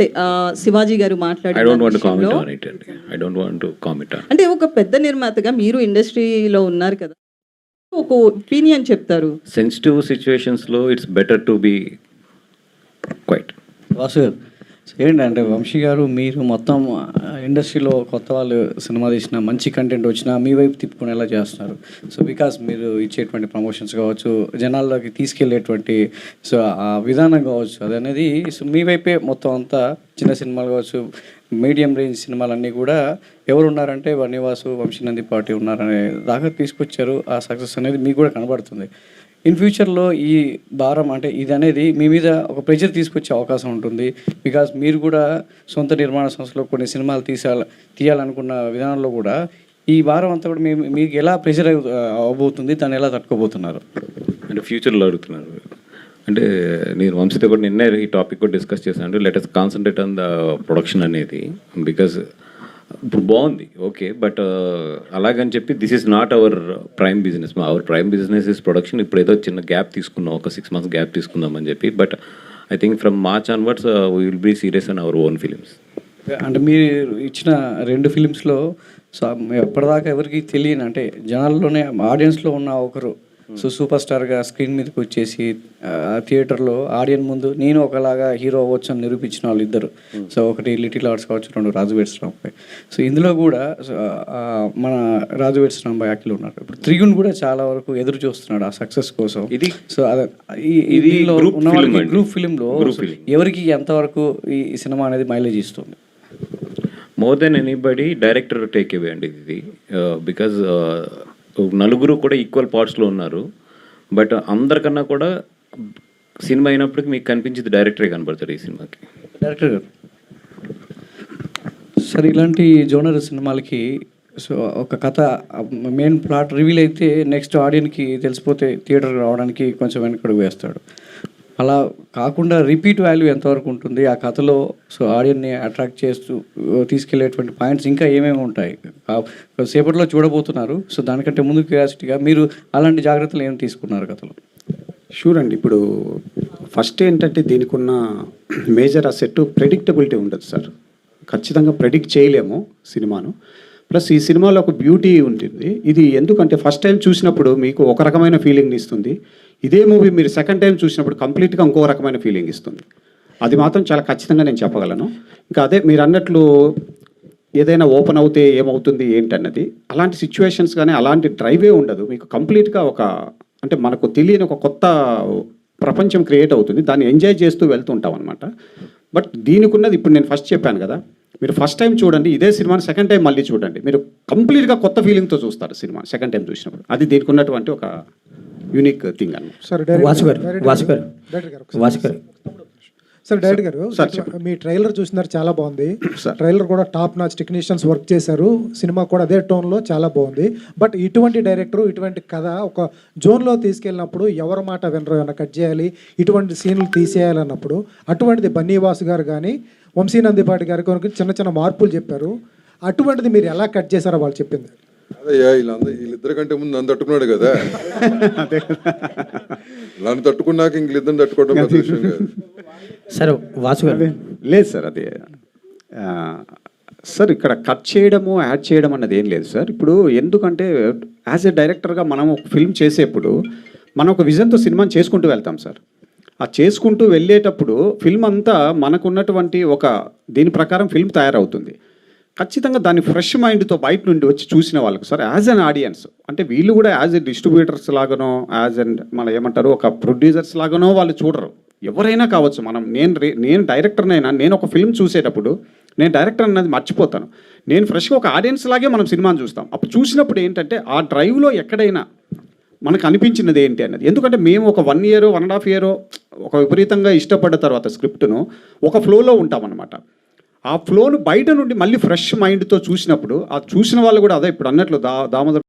అంటే శివాజీ గారు I don't want to comment మాట్లాడిన on it. I don't want to comment on it. అంటే ఒక పెద్ద నిర్మాతగా మీరు ఇండస్ట్రీలో ఉన్నారు కదా, ఒక ఒపీనియన్ చెప్తారు. Sensitive situations లో it's better to be quiet. Vasu గారు ఏంటంటే వంశీ గారు మీరు మొత్తం ఇండస్ట్రీలో కొత్త వాళ్ళు సినిమా తీసిన మంచి కంటెంట్ వచ్చినా మీ వైపు తిప్పుకునేలా చేస్తున్నారు. సో బికాస్ మీరు ఇచ్చేటువంటి ప్రమోషన్స్ కావచ్చు, జనాల్లోకి తీసుకెళ్ళేటువంటి సో ఆ విధానం కావచ్చు, అది అనేది సో మీ వైపే మొత్తం అంతా చిన్న సినిమాలు కావచ్చు, మీడియం రేంజ్ సినిమాలన్నీ కూడా ఎవరు ఉన్నారంటే వన్యవాసు, వంశీనంది పార్టీ ఉన్నారనే దాకా తీసుకొచ్చారు. ఆ సక్సెస్ అనేది మీకు కూడా కనబడుతుంది. ఇన్ ఫ్యూచర్లో ఈ భారం అంటే ఇది అనేది మీ మీద ఒక ప్రెషర్ తీసుకొచ్చే అవకాశం ఉంటుంది. బికాస్ మీరు కూడా సొంత నిర్మాణ సంస్థలో కొన్ని సినిమాలు తీయాలనుకున్న విధానంలో కూడా ఈ భారం అంతా కూడా మీకు ఎలా ప్రెషర్ అవబోతుంది, దాన్ని ఎలా తట్టుకోబోతున్నారు అంటే ఫ్యూచర్లో అడుగుతున్నారు. అంటే నేను వంశీతో కూడా నిన్నే ఈ టాపిక్ కూడా డిస్కస్ చేశాను. Let us concentrate on the production అనేది. బికాజ్ ఇప్పుడు బాగుంది ఓకే, బట్ అలాగని చెప్పి this is not our prime business. Our prime business is production. ఇప్పుడు ఏదో చిన్న గ్యాప్ తీసుకున్నాం, ఒక 6 months గ్యాప్ తీసుకుందాం అని చెప్పి. But I think from March onwards we will be serious on our own films. అంటే మీరు ఇచ్చిన 2 ఫిలిమ్స్లో సో ఎప్పటిదాకా ఎవరికి తెలియని అంటే జనాల్లోనే ఆడియన్స్లో ఉన్న ఒకరు సో సూపర్ స్టార్గా స్క్రీన్ మీదకి వచ్చేసి థియేటర్లో ఆడియన్స్ ముందు నేను ఒకలాగా హీరో అవ్వచ్చు అని నిరూపించిన వాళ్ళు ఇద్దరు. సో ఒకటి లిటిల్ ఆర్ట్స్ కావచ్చు, 2 రాజు వెడ్స్ రాంబాయ్. సో ఇందులో కూడా మన రాజు వెడ్స్ రాంబాయ్ యాక్టివ్ ఉన్నారు. ఇప్పుడు త్రిగుణ్ కూడా చాలా వరకు ఎదురు చూస్తున్నాడు ఆ సక్సెస్ కోసం. ఇది సో అదే గ్రూప్ ఫిలింలో ఎవరికి ఎంతవరకు ఈ సినిమా అనేది మైలేజ్ ఇస్తుంది? More than anybody director take away అండి ఇది. బికాజ్ నలుగురు కూడా ఈక్వల్ పార్ట్స్లో ఉన్నారు. బట్ అందరికన్నా కూడా సినిమా అయినప్పటికీ మీకు కనిపించేది డైరెక్టరే కనబడతాడు ఈ సినిమాకి. డైరెక్టర్ గారు సరే ఇలాంటి జోనర్ సినిమాలకి సో ఒక కథ మెయిన్ ప్లాట్ రివీల్ అయితే నెక్స్ట్ ఆడియన్కి తెలిసిపోతే థియేటర్కి రావడానికి కొంచెం వెనకడుగు వేస్తాడు. అలా కాకుండా రిపీట్ వాల్యూ ఎంతవరకు ఉంటుంది ఆ కథలో? సో ఆడియన్ని అట్రాక్ట్ చేస్తూ తీసుకెళ్లేటువంటి పాయింట్స్ ఇంకా ఏమేమి ఉంటాయి సేపట్లో చూడబోతున్నారు. సో దానికంటే ముందు క్యూరియాసిటీగా మీరు అలాంటి జాగ్రత్తలు ఏమి తీసుకున్నారు కథలో? షూర్ అండి. ఇప్పుడు ఫస్ట్ ఏంటంటే దీనికి ఉన్న మేజర్ అసెట్ ప్రెడిక్టబిలిటీ ఉండదు సార్. ఖచ్చితంగా ప్రెడిక్ట్ చేయలేము సినిమాను. ప్లస్ ఈ సినిమాలో ఒక బ్యూటీ ఉంటుంది. ఇది ఎందుకంటే ఫస్ట్ టైం చూసినప్పుడు మీకు ఒక రకమైన ఫీలింగ్ ఇస్తుంది. ఇదే మూవీ మీరు సెకండ్ టైం చూసినప్పుడు కంప్లీట్గా ఇంకో రకమైన ఫీలింగ్ ఇస్తుంది. అది మాత్రం చాలా ఖచ్చితంగా నేను చెప్పగలను. ఇంకా అదే మీరు అన్నట్లు ఏదైనా ఓపెన్ అవుతే ఏమవుతుంది ఏంటన్నది అలాంటి సిచ్యువేషన్స్ కానీ అలాంటి డ్రైవే ఉండదు. మీకు కంప్లీట్గా ఒక అంటే మనకు తెలియని ఒక కొత్త ప్రపంచం క్రియేట్ అవుతుంది. దాన్ని ఎంజాయ్ చేస్తూ వెళ్తుంటాం అనమాట. బట్ దీనికి ఉన్నది ఇప్పుడు నేను ఫస్ట్ చెప్పాను కదా, మీరు ఫస్ట్ టైం చూడండి ఇదే సినిమాని, సెకండ్ టైం మళ్ళీ చూడండి, మీరు కంప్లీట్గా కొత్త ఫీలింగ్తో చూస్తారు సినిమా సెకండ్ టైం చూసినప్పుడు. అది దీనికి ఉన్నటువంటి ఒక యూనిక్ థింగ్ అన్నమాట. సార్ డైరెక్టర్ గారు మీ ట్రైలర్ చూసినారు, చాలా బాగుంది. ట్రైలర్ కూడా టాప్ నాచ్ టెక్నీషియన్స్ వర్క్ చేశారు. సినిమా కూడా అదే టోన్లో చాలా బాగుంది. బట్ ఇటువంటి డైరెక్టర్ ఇటువంటి కథ ఒక జోన్లో తీసుకెళ్ళినప్పుడు ఎవరి మాట వినరు, ఏమైనా కట్ చేయాలి, ఇటువంటి సీన్లు తీసేయాలన్నప్పుడు అటువంటిది బన్నీవాసు గారు కానీ వంశీనందిపాటి గారి కొరకు చిన్న చిన్న మార్పులు చెప్పారు. అటువంటిది మీరు ఎలా కట్ చేశారో వాళ్ళు చెప్పింది. అదయ్యా వీళ్ళిద్దరి కంటే ముందు నన్ను తట్టుకున్నాడు కదా, నన్ను తట్టుకున్నాక ఇంక తట్టుకోవడం విషయం కాదు. సరే వాసు గారు లేదు సార్, అదే సార్ ఇక్కడ కట్ చేయడము యాడ్ చేయడం అన్నది ఏం లేదు సార్. ఇప్పుడు ఎందుకంటే యాజ్ ఎ డైరెక్టర్గా మనం ఒక ఫిల్మ్ చేసేప్పుడు మనం ఒక విజన్తో సినిమాని చేసుకుంటూ వెళ్తాం సార్. ఆ చేసుకుంటూ వెళ్ళేటప్పుడు ఫిల్మ్ అంతా మనకున్నటువంటి ఒక దీని ప్రకారం ఫిల్మ్ తయారవుతుంది. ఖచ్చితంగా దాన్ని ఫ్రెష్ మైండ్తో బయట నుండి వచ్చి చూసిన వాళ్ళకు సార్ యాజ్ అన్ ఆడియన్స్ అంటే వీళ్ళు కూడా యాజ్ ఎ డిస్ట్రిబ్యూటర్స్ లాగానో యాజ్ అన్ మన ఏమంటారు ఒక ప్రొడ్యూసర్స్ లాగానో వాళ్ళు చూడరు. ఎవరైనా కావచ్చు. నేను డైరెక్టర్నైనా నేను ఒక ఫిల్మ్ చూసేటప్పుడు నేను డైరెక్టర్ అన్నది మర్చిపోతాను. నేను ఫ్రెష్గా ఒక ఆడియన్స్ లాగే మనం సినిమాని చూస్తాం. అప్పుడు చూసినప్పుడు ఏంటంటే ఆ డ్రైవ్లో ఎక్కడైనా మనకు అనిపించినది ఏంటి అన్నది. ఎందుకంటే మేము ఒక 1 year 1.5 year ఒక విపరీతంగా ఇష్టపడ్డ తర్వాత స్క్రిప్ట్ను ఒక ఫ్లోలో ఉంటామన్నమాట. ఆ ఫ్లోను బయట నుండి మళ్ళీ ఫ్రెష్ మైండ్తో చూసినప్పుడు ఆ చూసిన వాళ్ళు కూడా అదే ఇప్పుడు అన్నట్లు దామోదర్